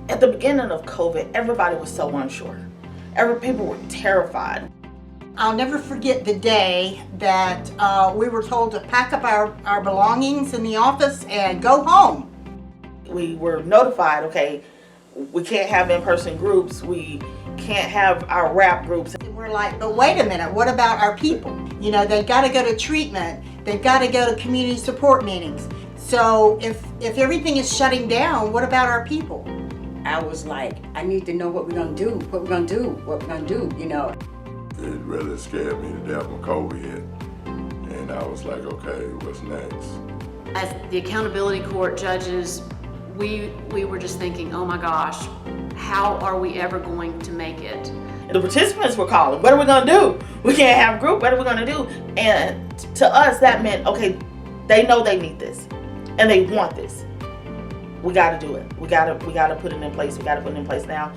At the beginning of COVID, everybody was so unsure. People were terrified. I'll never forget the day that we were told to pack up our belongings in the office and go home. We were notified, okay, we can't have in-person groups, we can't have our rap groups. And we're like, but wait a minute, what about our people? You know, they've got to go to treatment, they've got to go to community support meetings. So if everything is shutting down, what about our people? I was like, I need to know what we're gonna do, you know. It really scared me to death when COVID hit. And I was like, okay, what's next? As the accountability court judges, we were just thinking, oh my gosh, how are we ever going to make it? The participants were calling, what are we gonna do? We can't have a group, what are we gonna do? And to us, that meant, okay, they know they need this and they want this. We gotta do it. We gotta put it in place. We gotta put it in place now.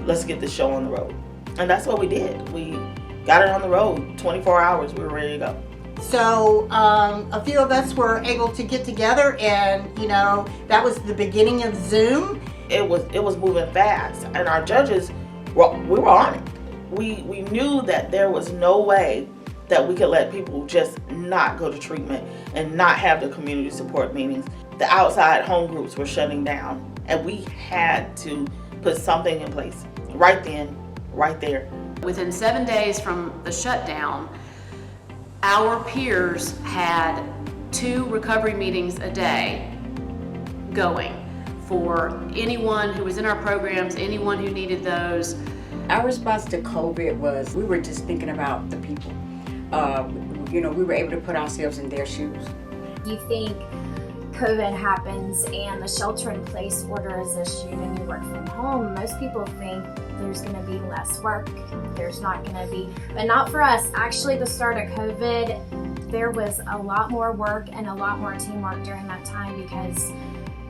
Let's get this show on the road. And that's what we did. We got it on the road, 24 hours, we were ready to go. So a few of us were able to get together, and you know, that was the beginning of Zoom. It was moving fast, and our judges, we were on it. We knew that there was no way that we could let people just not go to treatment and not have the community support meetings. The outside home groups were shutting down, and we had to put something in place right then, right there. Within 7 days from the shutdown, our peers had 2 recovery meetings a day going for anyone who was in our programs, anyone who needed those. Our response to COVID was, we were just thinking about the people. You know, we were able to put ourselves in their shoes. You think COVID happens and the shelter-in-place order is issued and you work from home, most people think there's going to be less work, there's not going to be, but not for us. Actually, the start of COVID, there was a lot more work and a lot more teamwork during that time, because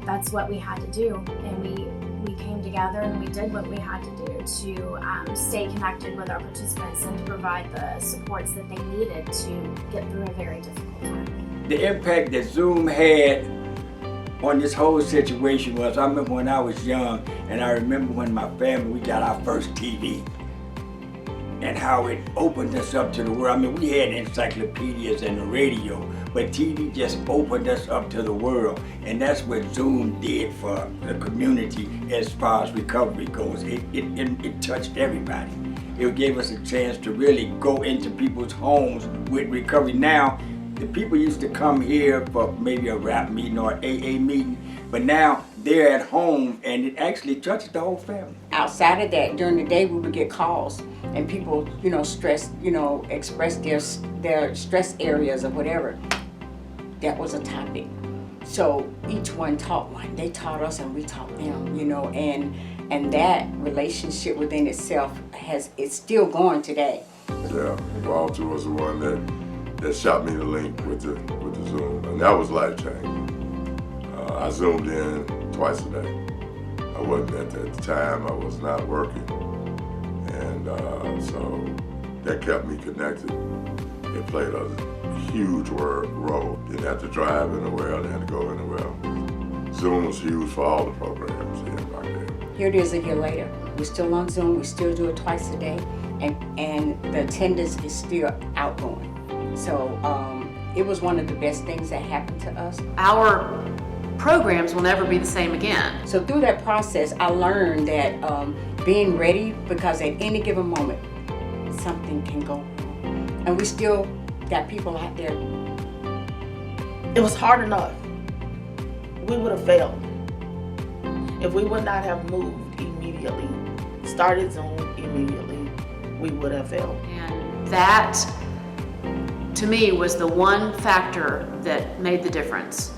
that's what we had to do, and we came together and we did what we had to do to stay connected with our participants and to provide the supports that they needed to get through a very difficult time. The impact that Zoom had on this whole situation was, I remember when I was young, and I remember when my family, we got our first TV, and how it opened us up to the world. I mean, we had encyclopedias and the radio, but TV just opened us up to the world, and that's what Zoom did for the community as far as recovery goes. It touched everybody. It gave us a chance to really go into people's homes with recovery. Now, the people used to come here for maybe a rap meeting or AA meeting, but now they're at home, and it actually touches the whole family. Outside of that, during the day, we would get calls, and people, you know, express their stress areas or whatever. That was a topic. So each one taught one. They taught us and we taught them, you know, and that relationship within itself it's still going today. Yeah, Walter was the one that shot me the link with the Zoom, and that was life-changing. I Zoomed in twice a day. I wasn't at the time, I was not working, and so that kept me connected. It played a huge role. Didn't have to drive anywhere, didn't have to go anywhere. Zoom was huge for all the programs here back then. Here it is a year later. We're still on Zoom, we still do it twice a day, and the attendance is still outgoing. So it was one of the best things that happened to us. Our programs will never be the same again. So through that process, I learned that being ready, because at any given moment, something can go wrong. And we still got people out there. It was hard enough. We would have failed if we would not have moved immediately, started Zoom immediately. We would have failed. And that, to me, was the one factor that made the difference.